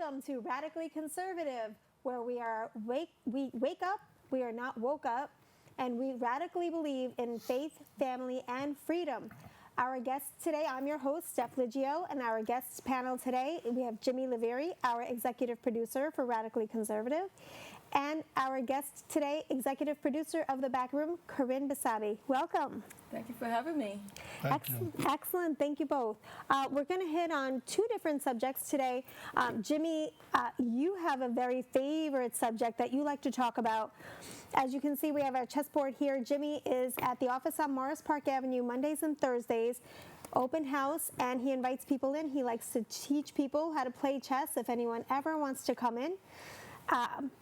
Welcome to Radically Conservative, where we wake up, we are not woke up, and we radically believe in faith, family, and freedom. Our guest today, I'm your host, Stephanie Liggio, and our guest panel today, we have Jimmy Livrieri, our executive producer for Radically Conservative, and our guest today, executive producer of The Back Room, Corinne Basabe. Welcome. Thank you for having me. Thank you. Excellent. Thank you both. We're going to hit on two different subjects today. Jimmy, you have a very favorite subject that you like to talk about. As you can see, we have our chessboard here. Jimmy is at the office on Morris Park Avenue Mondays and Thursdays, open house, and he invites people in. He likes to teach people how to play chess if anyone ever wants to come in.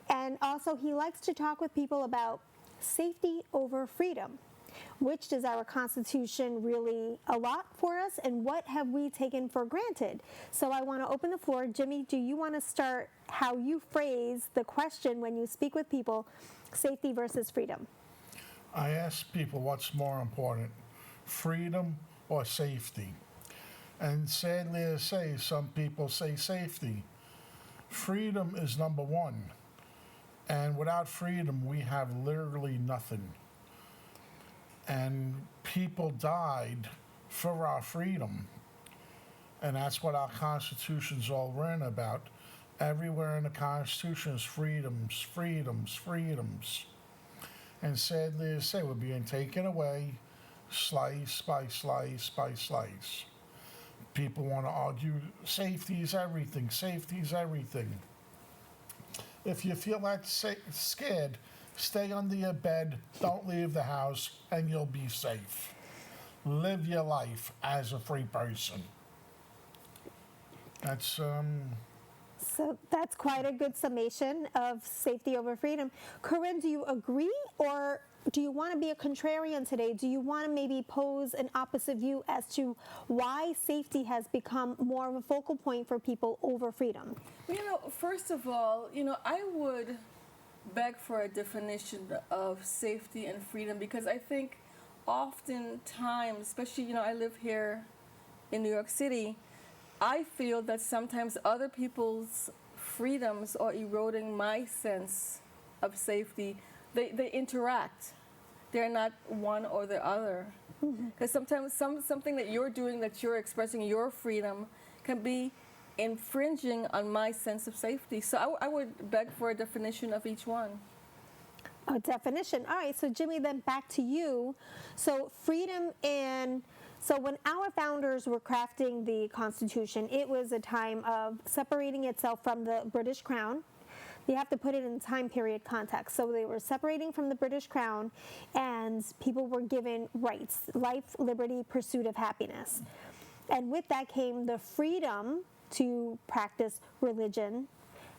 And also, he likes to talk with people about safety over freedom. Which does our Constitution really allot for us, and what have we taken for granted? So I want to open the floor. Jimmy, do you want to start how you phrase the question when you speak with people, safety versus freedom? I ask people what's more important, freedom or safety? And sadly to say, some people say safety. Freedom is number one. And without freedom, we have literally nothing. And people died for our freedom. And that's what our Constitution's all written about. Everywhere in the Constitution is freedoms, freedoms, freedoms. And sadly to say, we're being taken away slice by slice by slice. People want to argue safety is everything, safety is everything. If you feel that scared, stay under your bed, don't leave the house, and you'll be safe. Live your life as a free person. That's, So that's quite a good summation of safety over freedom. Corinne, do you agree, or do you want to be a contrarian today? Do you want to maybe pose an opposite view as to why safety has become more of a focal point for people over freedom? First of all, I would beg for a definition of safety and freedom, because I think oftentimes, especially, I live here in New York City, I feel that sometimes other people's freedoms are eroding my sense of safety. They interact. They're not one or the other. Because sometimes something that you're doing, that you're expressing your freedom, can be infringing on my sense of safety. So I would beg for a definition of each one. A definition. All right, so Jimmy, then back to you. So so when our founders were crafting the Constitution, it was a time of separating itself from the British Crown. You have to put it in time period context. So they were separating from the British Crown, and people were given rights: life, liberty, pursuit of happiness. And with that came the freedom to practice religion,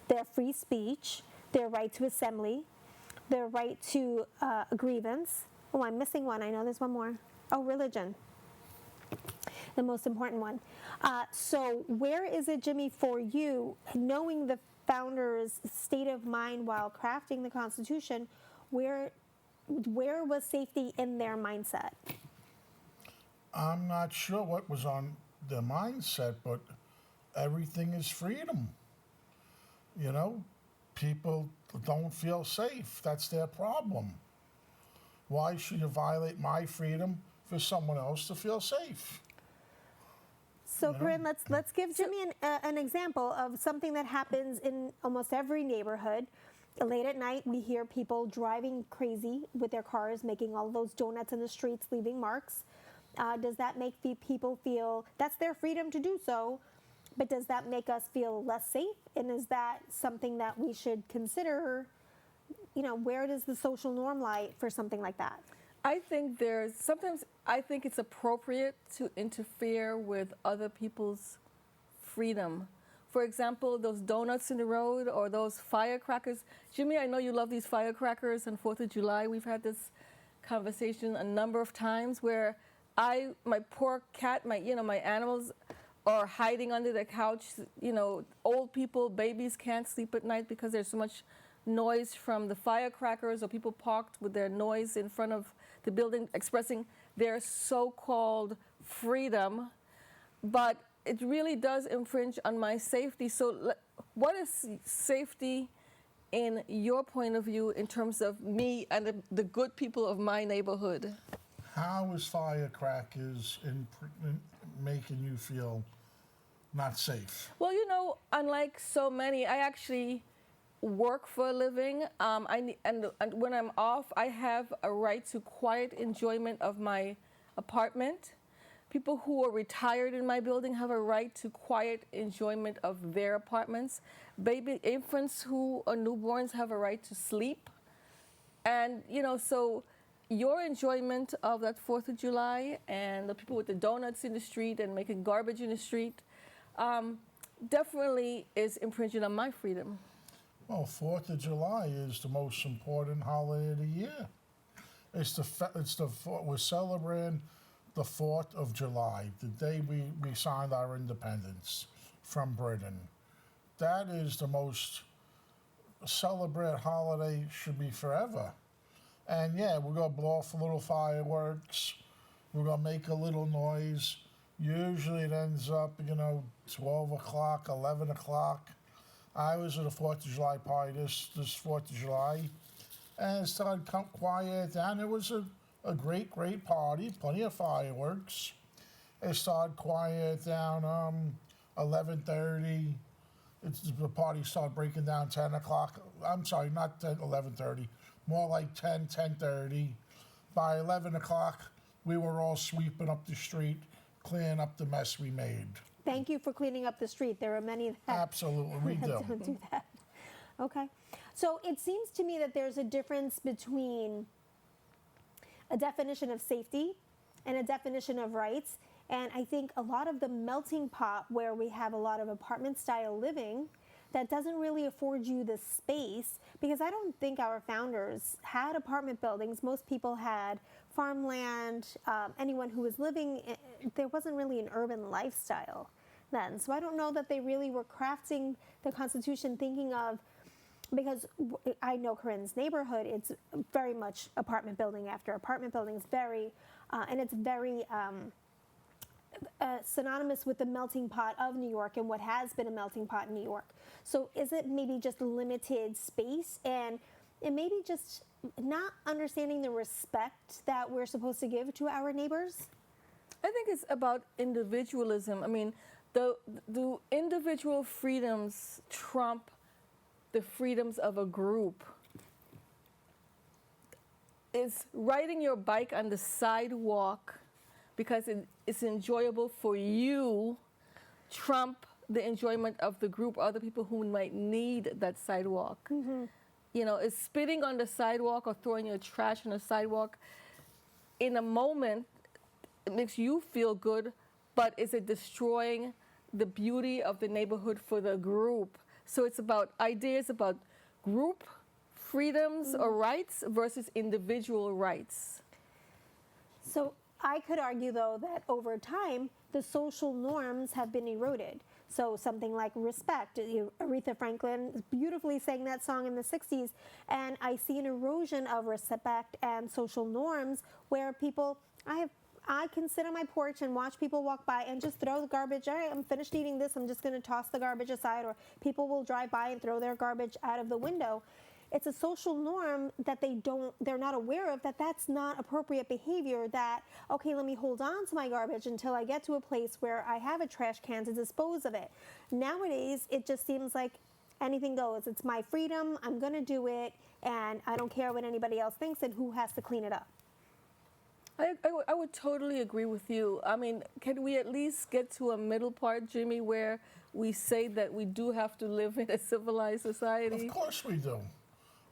their free speech, their right to assembly, their right to a grievance. Oh, I'm missing one. I know there's one more. Oh, religion. The most important one. So where is it, Jimmy, for you, knowing the founders' state of mind while crafting the Constitution, where was safety in their mindset? I'm not sure what was on their mindset, but everything is freedom. People don't feel safe. That's their problem. Why should you violate my freedom for someone else to feel safe? So, Corinne, let's give Jimmy an example of something that happens in almost every neighborhood. Late at night, we hear people driving crazy with their cars, making all those donuts in the streets, leaving marks. Does that make people feel that's their freedom to do so? But does that make us feel less safe? And is that something that we should consider? Where does the social norm lie for something like that? I think I think it's appropriate to interfere with other people's freedom. For example, those donuts in the road or those firecrackers. Jimmy, I know you love these firecrackers on 4th of July. We've had this conversation a number of times where my poor cat, my animals are hiding under the couch. Old people, babies can't sleep at night because there's so much noise from the firecrackers, or people parked with their noise in front of the building expressing their so-called freedom. But it really does infringe on my safety. So what is safety in your point of view in terms of me and the good people of my neighborhood? How is firecrackers in making you feel not safe? Well, unlike so many, I actually work for a living. And when I'm off, I have a right to quiet enjoyment of my apartment. People who are retired in my building have a right to quiet enjoyment of their apartments. Baby infants who are newborns have a right to sleep. And, so your enjoyment of that 4th of July and the people with the donuts in the street and making garbage in the street definitely is infringing on my freedom. Well, 4th of July is the most important holiday of the year. We're celebrating the 4th of July, the day we signed our independence from Britain. That is the most celebrated holiday, should be forever. And yeah, we're going to blow off a little fireworks. We're going to make a little noise. Usually it ends up, 12 o'clock, 11 o'clock. I was at a 4th of July party this 4th of July, and it started to quiet down. It was a great party, plenty of fireworks. It started quiet down 11:30. The party started breaking down 10 o'clock. I'm sorry, not 11:30, more like 10:30. By 11 o'clock, we were all sweeping up the street, cleaning up the mess we made. Thank you for cleaning up the street. There are many that Absolutely, we do. don't do that. Okay. So it seems to me that there's a difference between a definition of safety and a definition of rights. And I think a lot of the melting pot where we have a lot of apartment style living that doesn't really afford you the space, because I don't think our founders had apartment buildings. Most people had farmland. Anyone who was living, there wasn't really an urban lifestyle then. So I don't know that they really were crafting the Constitution thinking of, because I know Corinne's neighborhood, it's very much apartment building after apartment building. It's very, and it's very synonymous with the melting pot of New York and what has been a melting pot in New York. So is it maybe just limited space and maybe just not understanding the respect that we're supposed to give to our neighbors? I think it's about individualism. I mean, the individual freedoms trump the freedoms of a group. Is riding your bike on the sidewalk because it's enjoyable for you trump the enjoyment of the group, other people who might need that sidewalk. Mm-hmm. Is spitting on the sidewalk or throwing your trash on the sidewalk in a moment, it makes you feel good, but is it destroying the beauty of the neighborhood for the group? So it's about ideas about group freedoms or rights versus individual rights. So I could argue, though, that over time, the social norms have been eroded. So something like respect. Aretha Franklin beautifully sang that song in the 60s, and I see an erosion of respect and social norms where people, I can sit on my porch and watch people walk by and just throw the garbage. All right, I'm finished eating this. I'm just going to toss the garbage aside. Or people will drive by and throw their garbage out of the window. It's a social norm that they're not aware of, that's not appropriate behavior, that, okay, let me hold on to my garbage until I get to a place where I have a trash can to dispose of it. Nowadays, it just seems like anything goes. It's my freedom. I'm going to do it. And I don't care what anybody else thinks and who has to clean it up. I would totally agree with you. I mean, can we at least get to a middle part, Jimmy, where we say that we do have to live in a civilized society? Of course we do.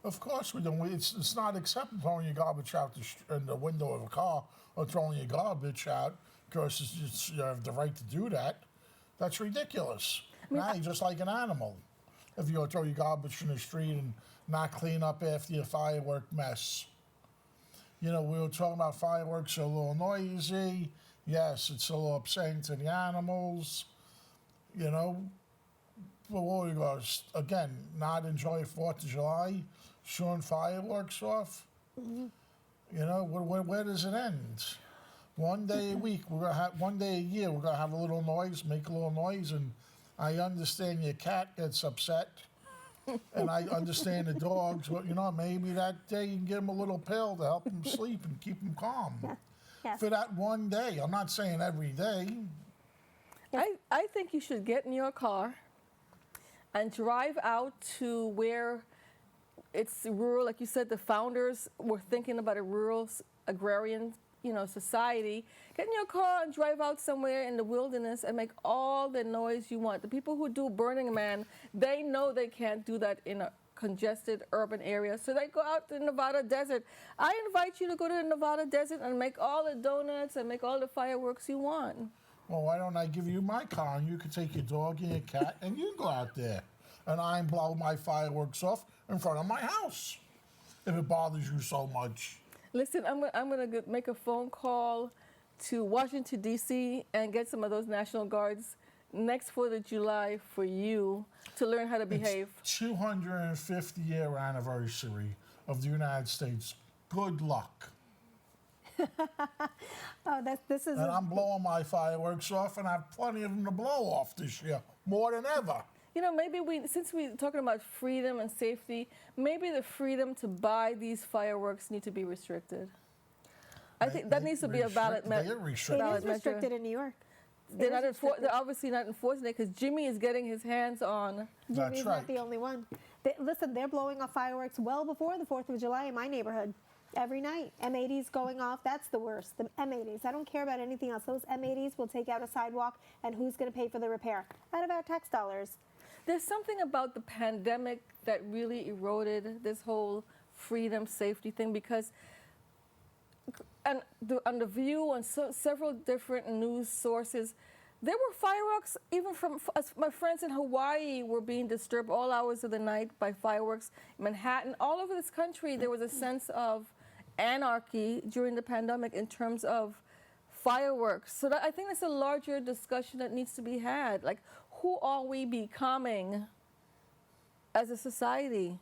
Of course we do. It's not acceptable throwing your garbage out in the window of a car or throwing your garbage out because you have the right to do that. That's ridiculous. Now you're just like an animal. If you throw your garbage in the street and not clean up after your firework mess. We were talking about fireworks are a little noisy. Yes, it's a little upsetting to the animals. But what we go, again, not enjoy 4th of July, shooting fireworks off. Mm-hmm. Where does it end? One day a week, one day a year, we're gonna have a little noise, make a little noise, and I understand your cat gets upset, and I understand the dogs, but maybe that day you can give them a little pill to help them sleep and keep them calm. Yeah. Yes. For that one day. I'm not saying every day. I think you should get in your car and drive out to where it's rural. Like you said, the founders were thinking about a rural agrarian, society. Get in your car and drive out somewhere in the wilderness and make all the noise you want. The people who do Burning Man, they know they can't do that in a congested urban area, so they go out to the Nevada desert. I invite you to go to the Nevada desert and make all the donuts and make all the fireworks you want. Well, why don't I give you my car and you can take your dog and your cat and you can go out there and I blow my fireworks off in front of my house if it bothers you so much. Listen, I'm gonna make a phone call to Washington, D.C. and get some of those National Guards next 4th of July for you to learn how to behave. It's 250-year anniversary of the United States. Good luck. This is. And I'm blowing my fireworks off, and I have plenty of them to blow off this year, more than ever. Maybe since we're talking about freedom and safety, maybe the freedom to buy these fireworks need to be restricted. I think that needs to be a valid measure. They're It restricted. is restricted in New York. They're obviously not enforcing it because Jimmy is getting his hands on. That's Jimmy's right. not the only one. Listen, they're blowing off fireworks well before the 4th of July in my neighborhood. Every night, M80s going off. That's the worst. The M80s. I don't care about anything else. Those M80s will take out a sidewalk, and who's going to pay for the repair? Out of our tax dollars. There's something about the pandemic that really eroded this whole freedom, safety thing because on The View and several different news sources, there were fireworks, even from my friends in Hawaii were being disturbed all hours of the night by fireworks. Manhattan, all over this country, there was a sense of anarchy during the pandemic in terms of fireworks. So I think that's a larger discussion that needs to be had. Like, who are we becoming as a society?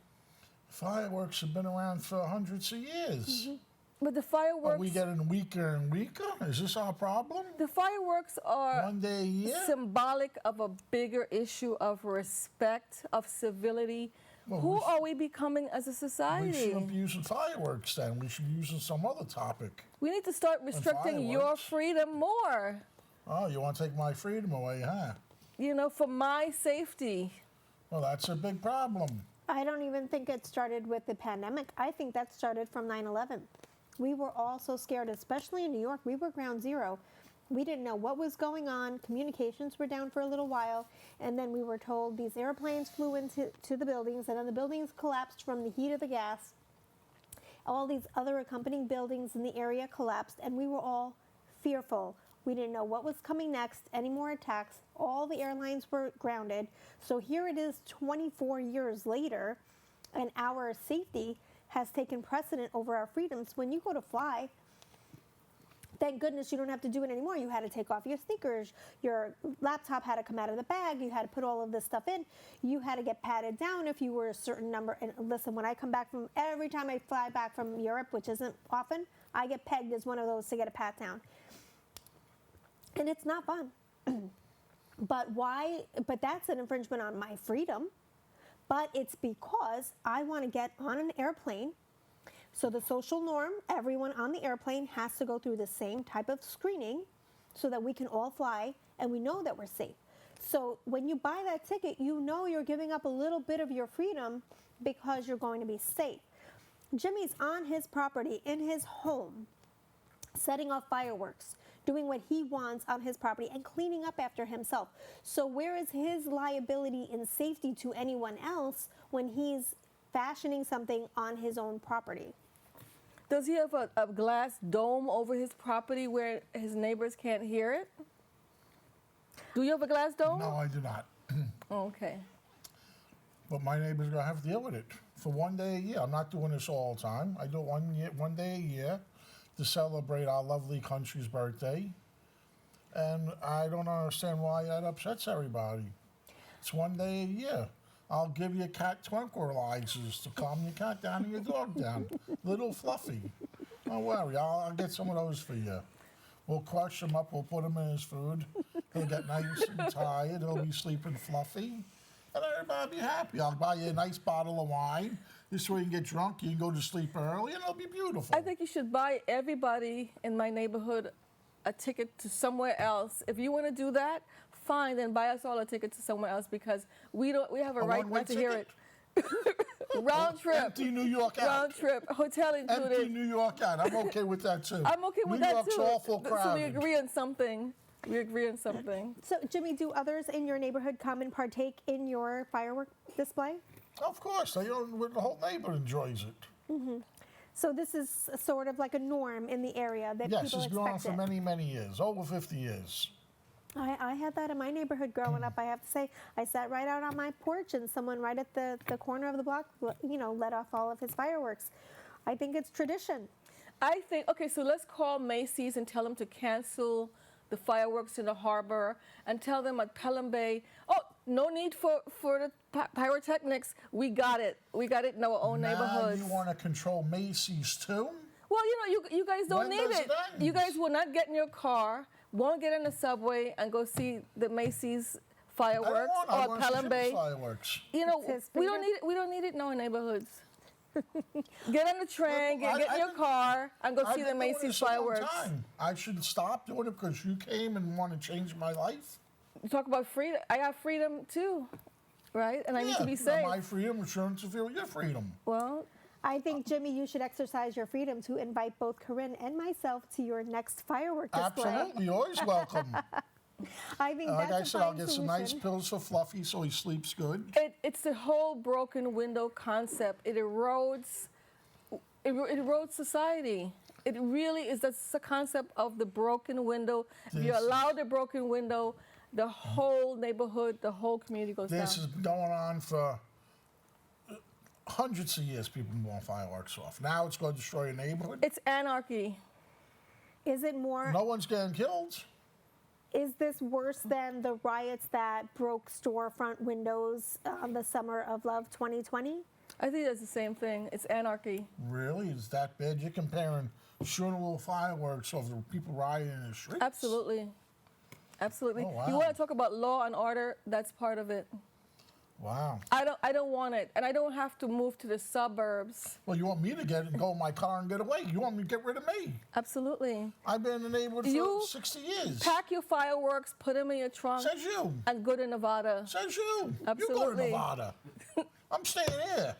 Fireworks have been around for hundreds of years. Mm-hmm. But the fireworks... Are we getting weaker and weaker? Is this our problem? The fireworks are One day a year? symbolic of a bigger issue of respect, of civility. Well, Who we are we becoming as a We society? shouldn't be using fireworks then. We should be using some other topic. We need to start restricting your fireworks. freedom more, Oh, you want to take my freedom away, huh? for my safety. Well, that's a big problem. I don't even think it started with the pandemic. I think that started from 9/11. We were all so scared, especially in New York. We were ground zero. We didn't know what was going on. Communications were down for a little while. And then we were told these airplanes flew into the buildings, and then the buildings collapsed from the heat of the gas. All these other accompanying buildings in the area collapsed, and we were all fearful. We didn't know what was coming next, any more attacks. All the airlines were grounded. So here it is 24 years later, and our safety has taken precedent over our freedoms. When you go to fly, thank goodness you don't have to do it anymore. You had to take off your sneakers. Your laptop had to come out of the bag. You had to put all of this stuff in. You had to get patted down if you were a certain number. And listen, when I come back every time I fly back from Europe, which isn't often, I get pegged as one of those to get a pat down. And it's not fun. But why? But that's an infringement on my freedom. But it's because I want to get on an airplane. So the social norm, everyone on the airplane has to go through the same type of screening so that we can all fly and we know that we're safe. So when you buy that ticket, you know you're giving up a little bit of your freedom because you're going to be safe. Jimmy's on his property, in his home, setting off fireworks, doing what he wants on his property and cleaning up after himself. So where is his liability in safety to anyone else when he's fashioning something on his own property? Does he have a glass dome over his property where his neighbors can't hear it? Do you have a glass dome? No, I do not. Oh, okay. But my neighbor's going to have to deal with it for one day a year. I'm not doing this all the time. I do it one day a year to celebrate our lovely country's birthday. And I don't understand why that upsets everybody. It's one day a year. I'll give you cat tranquilizers to calm your cat down and your dog down. Little Fluffy. Don't worry, I'll get some of those for you. We'll crush them up, we'll put them in his food, He'll get nice and tired. He'll be sleeping fluffy. And everybody will be happy. I'll buy you a nice bottle of wine. This way you can get drunk, you can go to sleep early, and it'll be beautiful. I think you should buy everybody in my neighborhood a ticket to somewhere else. If you want to do that, fine, then buy us all a ticket to somewhere else because we have a right one-way not to hear ticket? it. Round trip. Empty New York out. Round trip. Hotel included. Empty New York out. I'm okay with that too. I'm okay with New that York's too. awful So crowded. we agree on something. We agree on something. So, Jimmy, do others in your neighborhood come and partake in your firework display? Of course, the whole neighborhood enjoys it. So this is sort of like a norm in the area that Yes, people it's going on expect for it. many, many years, over 50 years. I had that in my neighborhood growing up. I have to say, I sat right out on my porch, and someone right at the corner of the block, let off all of his fireworks. I think it's tradition. I think, okay, so let's call Macy's and tell them to cancel the fireworks in the harbor and tell them at Pelham Bay, oh, no need for the pyrotechnics. We got it. We got it in our own neighborhoods. Now you want to control Macy's too? Well, you guys don't When need does it. it end? You guys will not get in your car, won't get in the subway and go see the Macy's fireworks I or want Pelham Bay. fireworks. You know, It's his we don't freedom. need it. We don't need it in our neighborhoods. Get on the train, Well, get in your car, and go I've see the been doing Macy's this a long fireworks. time. I should stop doing it because you came and want to change my life. You talk about freedom. I have freedom too, right? And I need to be safe. My freedom insurance to feel your freedom. Well, I think, Jimmy, you should exercise your freedom to invite both Corinne and myself to your next firework display. Absolutely, you're always welcome. I think Like that's I a said, fine I'll get some nice solution. pills for Fluffy so he sleeps good. it's the whole broken window concept. It erodes society. It really is. That's the concept of the broken window. If you This- allow the broken window, the whole neighborhood, the whole community goes This down. has been going on for hundreds of years. People blowing fireworks off. Now it's going to destroy a neighborhood. It's anarchy. Is it more? No one's getting killed. Is this worse than the riots that broke storefront windows the summer of love 2020? I think that's the same thing. It's anarchy. Really? Is that bad? You're comparing shooting little fireworks over people rioting in the streets? Absolutely. Absolutely. Oh, wow. You want to talk about law and order? That's part of it. Wow. I don't want it, and I don't have to move to the suburbs. Well, you want me to go in my car and get away. You want me to get rid of me. Absolutely. I've been in the neighborhood You for 60 years. Pack your fireworks, put them in your trunk, Says you. and go to Nevada. Says you. You go to Absolutely. Nevada. I'm staying here.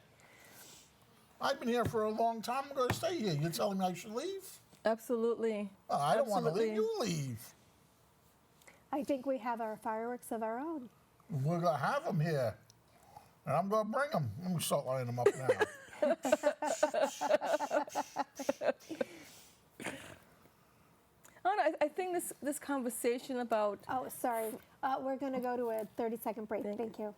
I've been here for a long time. I'm going to stay here. You're telling me I should leave? Absolutely. Oh, I don't want to leave. Absolutely. You leave. I think we have our fireworks of our own. We're going to have them here. And I'm going to bring them. Let me start lining them up now. I think this conversation about Oh, sorry. We're going to go to a 30-second break. Thank you.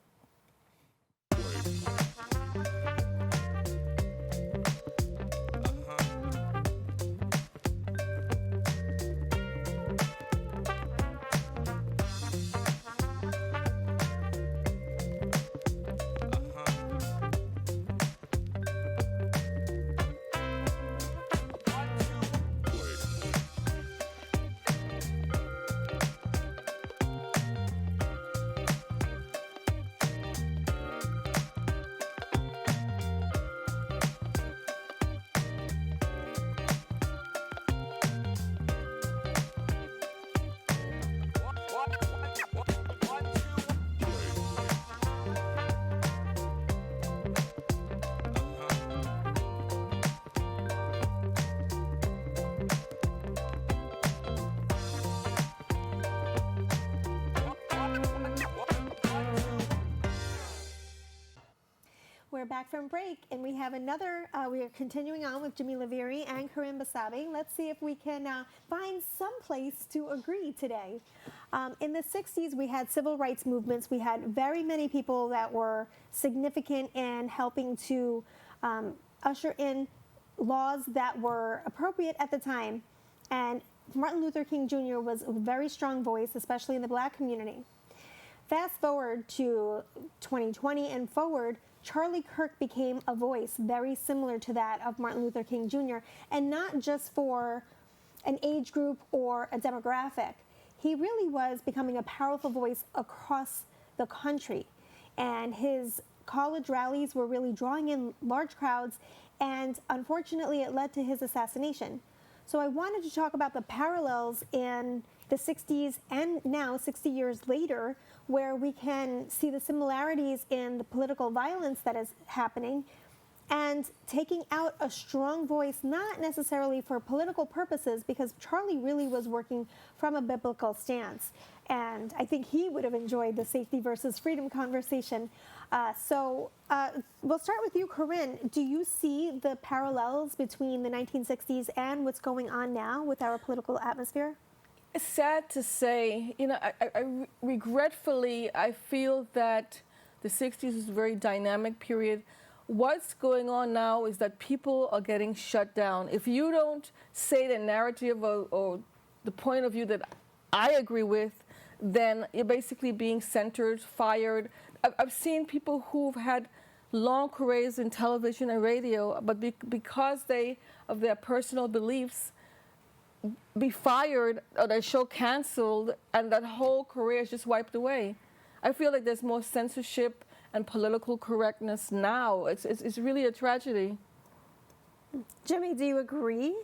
We're back from break, and we have another. We are continuing on with Jimmy Livrieri and Corinne Basabe. Let's see if we can find some place to agree today. In the 60s, we had civil rights movements. We had very many people that were significant in helping to usher in laws that were appropriate at the time. And Martin Luther King Jr. was a very strong voice, especially in the black community. Fast forward to 2020 and forward, Charlie Kirk became a voice very similar to that of Martin Luther King Jr., and not just for an age group or a demographic. he really was becoming a powerful voice across the country. And his college rallies were really drawing in large crowds, and unfortunately it led to his assassination. So I wanted to talk about the parallels in the 60s and now 60 years later, where we can see the similarities in the political violence that is happening and taking out a strong voice, not necessarily for political purposes, because Charlie really was working from a biblical stance. And I think he would have enjoyed the safety versus freedom conversation. So we'll start with you, Corinne. Do you see the parallels between the 1960s and what's going on now with our political atmosphere? It's sad to say, I regretfully, I feel that the 60s was a very dynamic period. What's going on now is that people are getting shut down. If you don't say the narrative or the point of view that I agree with, then you're basically being censored, fired. I've seen people who've had long careers in television and radio, but because of their personal beliefs, be fired or their show canceled, and that whole career is just wiped away. I feel like there's more censorship and political correctness now. It's really a tragedy. Jimmy, do you agree?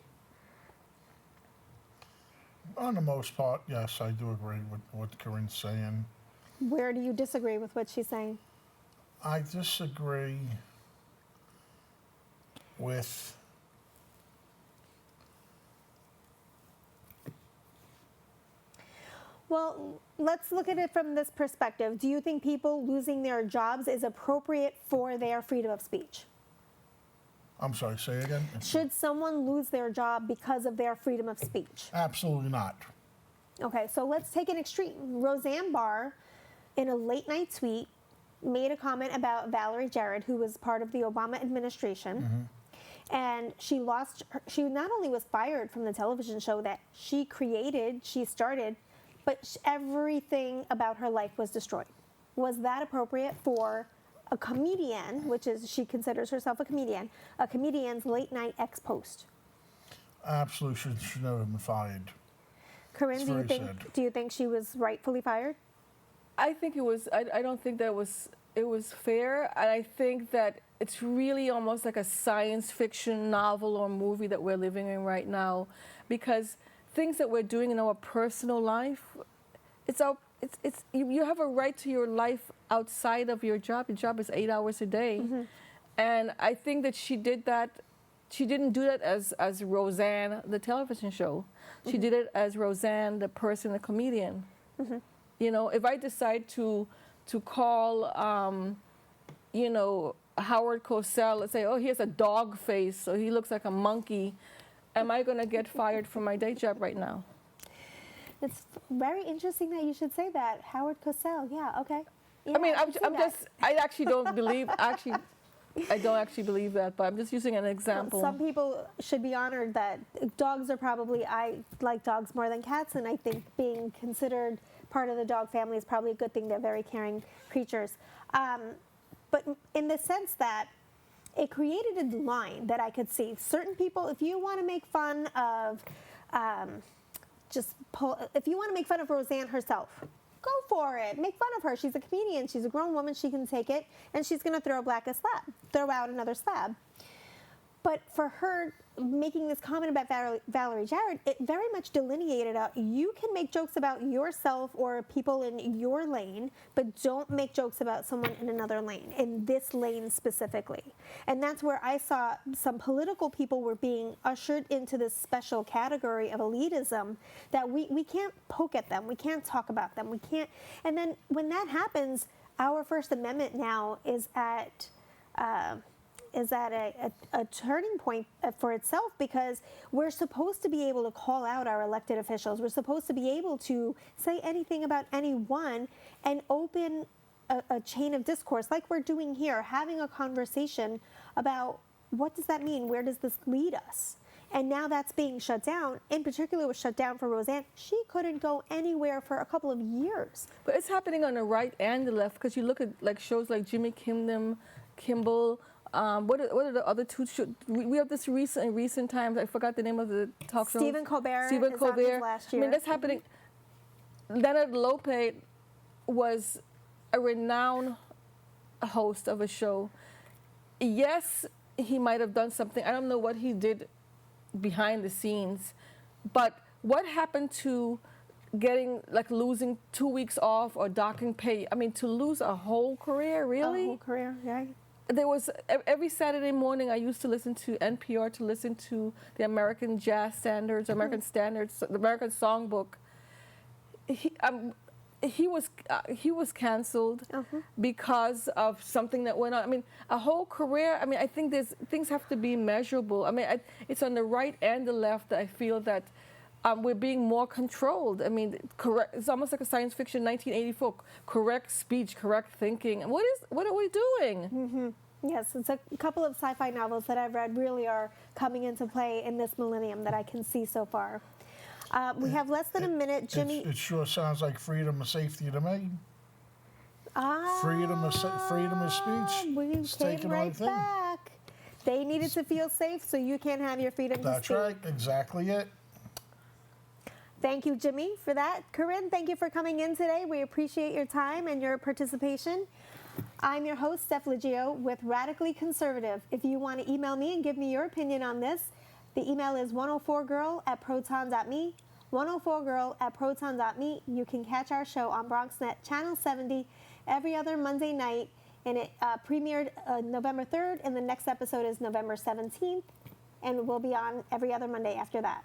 On the most part, yes, I do agree with what Corinne's saying. Where do you disagree with what she's saying? I disagree with Well, let's look at it from this perspective. Do you think people losing their jobs is appropriate for their freedom of speech? I'm sorry, say it again? Should someone lose their job because of their freedom of speech? Absolutely not. Okay, so let's take an extreme. Roseanne Barr, in a late night tweet, made a comment about Valerie Jarrett, who was part of the Obama administration. And she not only was fired from the television show that she started, but everything about her life was destroyed. Was that appropriate for a comedian, which is, she considers herself a comedian's late night ex-post? Absolutely should never have been fired. Corinne, do you think she was rightfully fired? I think it was. I don't think that it was fair, and I think that it's really almost like a science fiction novel or movie that we're living in right now, because things that we're doing in our personal life, you have a right to your life outside of your job. Your job is 8 hours a day, and I think that she did that. She didn't do that as Roseanne, the television show. She did it as Roseanne, the person, the comedian. You know, if I decide to call, Howard Cosell and say, oh, he has a dog face, so he looks like a monkey, am I going to get fired from my day job right now? It's very interesting that you should say that. Howard Cosell, yeah, okay. Yeah, I mean, I actually don't believe, I don't actually believe that, but I'm just using an example. Some people should be honored that dogs are probably, I like dogs more than cats, and I think being considered part of the dog family is probably a good thing. They're very caring creatures. But in the sense that it created a line that I could see. Certain people, if you want to make fun of, if you want to make fun of Roseanne herself, go for it. Make fun of her. She's a comedian. She's a grown woman. She can take it, and she's going to throw out another slab. But for her making this comment about Valerie Jarrett, it very much delineated out, you can make jokes about yourself or people in your lane, but don't make jokes about someone in another lane, in this lane specifically. And that's where I saw some political people were being ushered into this special category of elitism that we can't poke at them, we can't talk about them, we can't. And then when that happens, our First Amendment now is at a turning point for itself, because we're supposed to be able to call out our elected officials. We're supposed to be able to say anything about anyone and open a chain of discourse like we're doing here, having a conversation about what does that mean? Where does this lead us? And now that's being shut down. In particular, it was shut down for Roseanne. She couldn't go anywhere for a couple of years. But it's happening on the right and the left, because you look at like shows like Jimmy Kimmel, what are the other two shows? We have this in recent times. I forgot the name of the talk show. Stephen Colbert. Stephen Colbert. Last year. I mean, that's happening. Leonard Lopez was a renowned host of a show. Yes, he might have done something. I don't know what he did behind the scenes, but what happened to getting, like, losing 2 weeks off or docking pay? I mean, to lose a whole career, really? A whole career, yeah. There was, every Saturday morning I used to listen to NPR to listen to the American Jazz Standards, American Standards, the American Songbook. He was canceled because of something that went on. I mean, a whole career. I mean, I think things have to be measurable. I mean, it's on the right and the left that I feel that we're being more controlled. I mean, correct. It's almost like a science fiction 1984. Correct speech, correct thinking. What are we doing? Yes, it's a couple of sci-fi novels that I've read really are coming into play in this millennium that I can see so far. We have less than a minute, Jimmy. It sure sounds like freedom and safety to me. Freedom of speech. We It's came taken right right thing. back. They needed to feel safe, so you can't have your freedom to That's speak. right, exactly it. Thank you, Jimmy, for that. Corinne, thank you for coming in today. We appreciate your time and your participation. I'm your host, Steph Liggio, with Radically Conservative. If you want to email me and give me your opinion on this, the email is 104girl@proton.me, 104girl@proton.me. You can catch our show on BronxNet Channel 70 every other Monday night, and it premiered November 3rd, and the next episode is November 17th, and we'll be on every other Monday after that.